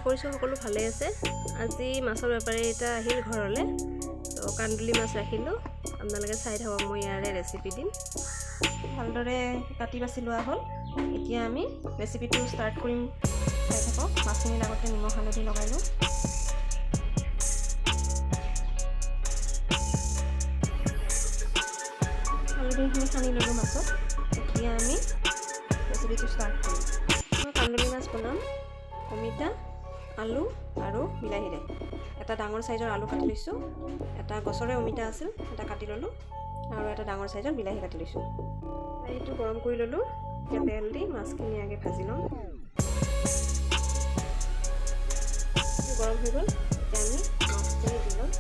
কৰিছোঁ সকলো ভালে আছে। আজি মাছৰ বেপাৰী এটা আহিল ঘৰলৈ, তো কান্দুলি মাছ ৰাখিলোঁ। আপোনালোকে চাই থাকক, মই ইয়াৰে ৰেচিপি দিম। ভালদৰে কাটি বাছি লোৱা হ'ল। এতিয়া আমি ৰেচিপিটো ষ্টাৰ্ট কৰিম। চাই থাকক। মাছখিনিৰ আগতে নিমখ হালধি লগাই লওঁ। হালধিখিনি সানি ল'লোঁ মাছত। এতিয়া আমি ৰেচিপিটো ষ্টাৰ্ট কৰিম। মই কান্দুলি মাছ বনাম অমিতা, আলু আৰু বিলাহীৰে। এটা ডাঙৰ চাইজৰ আলু কাটি লৈছোঁ, এটা গছৰে অমিতা আছিল এটা কাটি ল'লোঁ, আৰু এটা ডাঙৰ চাইজৰ বিলাহী কাটি লৈছোঁ। কেৰাহীটো গৰম কৰি ল'লোঁ। এতিয়া তেল দি মাছখিনি আগে ভাজি ল'ম। গৰম হৈ গ'ল। এতিয়া আমি মাছখিনি দি ল'ম।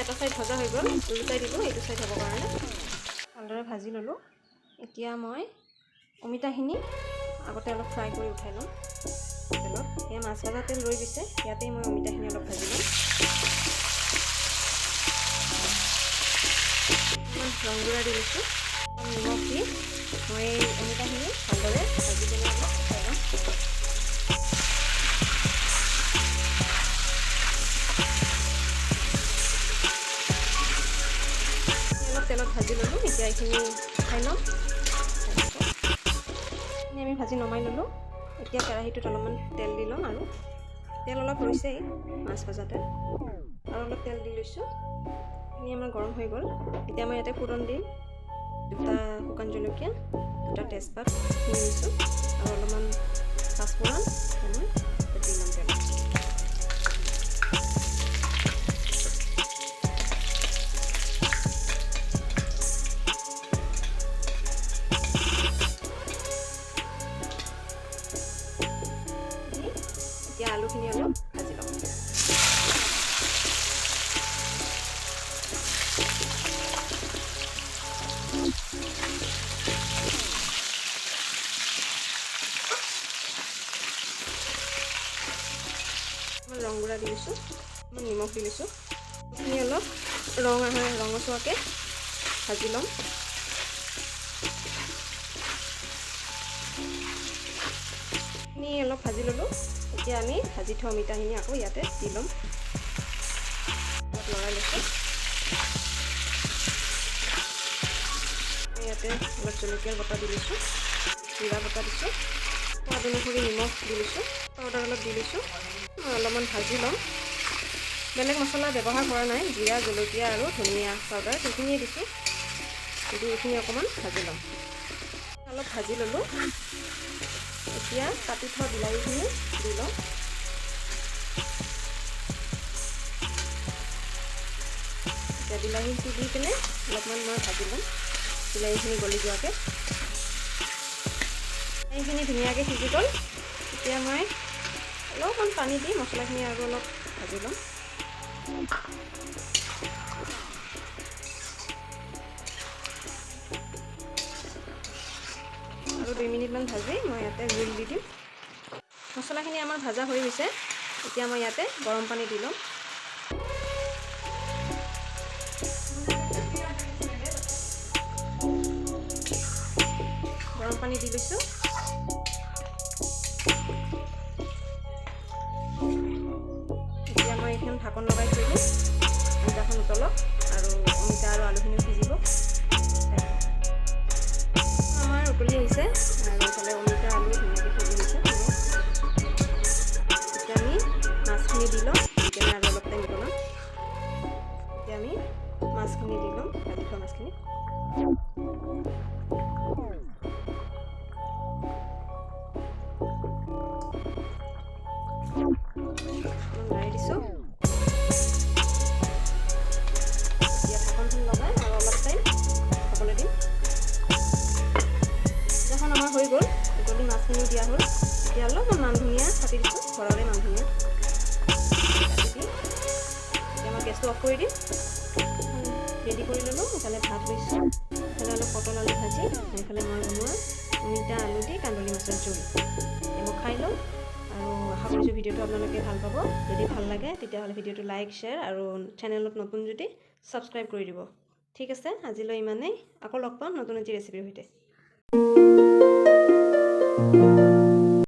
এটা চাইড ভজা হৈ গ'ল, উলটাই দিলোঁ এইটো চাইড হ'বৰ কাৰণে। ভালদৰে ভাজি ল'লোঁ। এতিয়া মই অমিতাখিনি আগতে অলপ ফ্ৰাই কৰি উঠাই ল'ম তেলত। সেয়া মাছ ভজা তেল ৰৈ গৈছে, ইয়াতেই মই অমিতাখিনি অলপ ভাজি ল'ম। অকণমান ৰং গুড়া দি লৈছোঁ, নিমখ দি মই এই অমিতাখিনি ভালদৰে ভাজি কিনে অলপ উঠাই ল'ম। তেলত ভাজি ল'লোঁ। এতিয়া এইখিনি উঠাই ল'ম। এইখিনি আমি ভাজি নমাই ল'লোঁ। এতিয়া কেৰাহীটোত অলপমান তেল দি ল'ম, আৰু তেল অলপ ৰৈছেই, মাছ ভজাতে আৰু অলপ তেল দি লৈছোঁ। এইখিনি আমাৰ গৰম হৈ গ'ল। এতিয়া মই ইয়াতে ফোৰণ দিম। দুটা শুকান জলকীয়া, দুটা তেজপাত চিঙি লৈছোঁ, আৰু অলপমান পাঁচফোৰণ মই দি ল'ম তেলত। এতিয়া আলুখিনি অলপ ভাজি ল'ম। মই ৰং গুড়া দি লৈছোঁ, মই নিমখ দি লৈছোঁ। এইখিনি অলপ ৰঙচুৱাকৈ ভাজি ল'ম। এইখিনি অলপ ভাজি ল'লোঁ। এতিয়া আমি ভাজি থোৱা অমিতাখিনি আকৌ ইয়াতে দি ল'ম। অলপ লৰাই লৈছোঁ। ইয়াতে অলপ জলকীয়াৰ বটা দি লৈছোঁ, জিৰা বটা দিছোঁ, সোৱাদ অনুসৰি নিমখ দি লৈছোঁ, পাউডাৰ অলপ দি লৈছোঁ। অলপমান ভাজি ল'ম। বেলেগ মছলা ব্যৱহাৰ কৰা নাই, জিৰা, জলকীয়া আৰু ধনিয়া পাউডাৰ সেইখিনিয়ে দিছোঁ। কিন্তু এইখিনি অকণমান ভাজি ল'ম। অলপ ভাজি ল'লোঁ। এতিয়া কাটি থোৱা বিলাহীখিনি দি লওঁ। এতিয়া বিলাহীটো দি কিনে অলপমান মই ভাজি ল'ম, বিলাহীখিনি গলি যোৱাকৈ। বিলাহীখিনি ধুনীয়াকৈ সিজি গ'ল। এতিয়া মই অলপমান পানী দি মছলাখিনি আৰু অলপ ভাজি ল'ম। আৰু 2 মিনিটমান ভাজি মই ইয়াতে জোল দি দিম। মছলাখিনি আমাৰ ভাজা হৈ গৈছে। এতিয়া মই ইয়াতে গৰম পানী দি ল'ম। গৰম পানী দি লৈছোঁ। এতিয়া মই এইখন ঢাকন লগাই থৈ দিম, আঞ্জাখন উতলক আৰু অমিতা আৰু আলুখিনিও সিজিব। আমাৰ উতলি আহিছে আৰু এইফালে অমিতা আলু ধুনীয়াকৈ সিজি গৈছে। এতিয়া আমি মাছখিনি দি ল'ম, দি কিনে আৰু অলপ টাইম উতলাম। এতিয়া আমি মাছখিনি দি ল'ম, ভাজি থোৱা মাছখিনি। লৰাই দিছোঁ। এতিয়া ঢাকনখন লগাই আৰু অলপ টাইম হ'বলৈ দিম। এখন আমাৰ হৈ গ'ল, উতলি মাছখিনিও দিয়া হ'ল। এতিয়া অলপমান মান ধনিয়া কাটি দিছোঁ, ঘৰৰে মান ধনিয়া কাটি দি এতিয়া মই গেছটো অফ কৰি দিম। ৰেডি কৰি ল'লোঁ। ইফালে ভাত লৈছোঁ, ইফালে অলপ পটল আলু ভাজি, এইফালে মই বনোৱা মাছৰ জোল মই খাই লওঁ আৰু আশা কৰিছোঁ ভিডিঅ'টো আপোনালোকে ভাল পাব যদি ভাল লাগে তেতিয়াহ'লে ভিডিঅ'টো লাইক শ্বেয়াৰ আৰু চেনেলত নতুন যদি ছাবস্ক্ৰাইব কৰি দিব ঠিক আছে আজিলৈ ইমানেই আকৌ লগ পাম নতুন এটি ৰেচিপিৰ সৈতে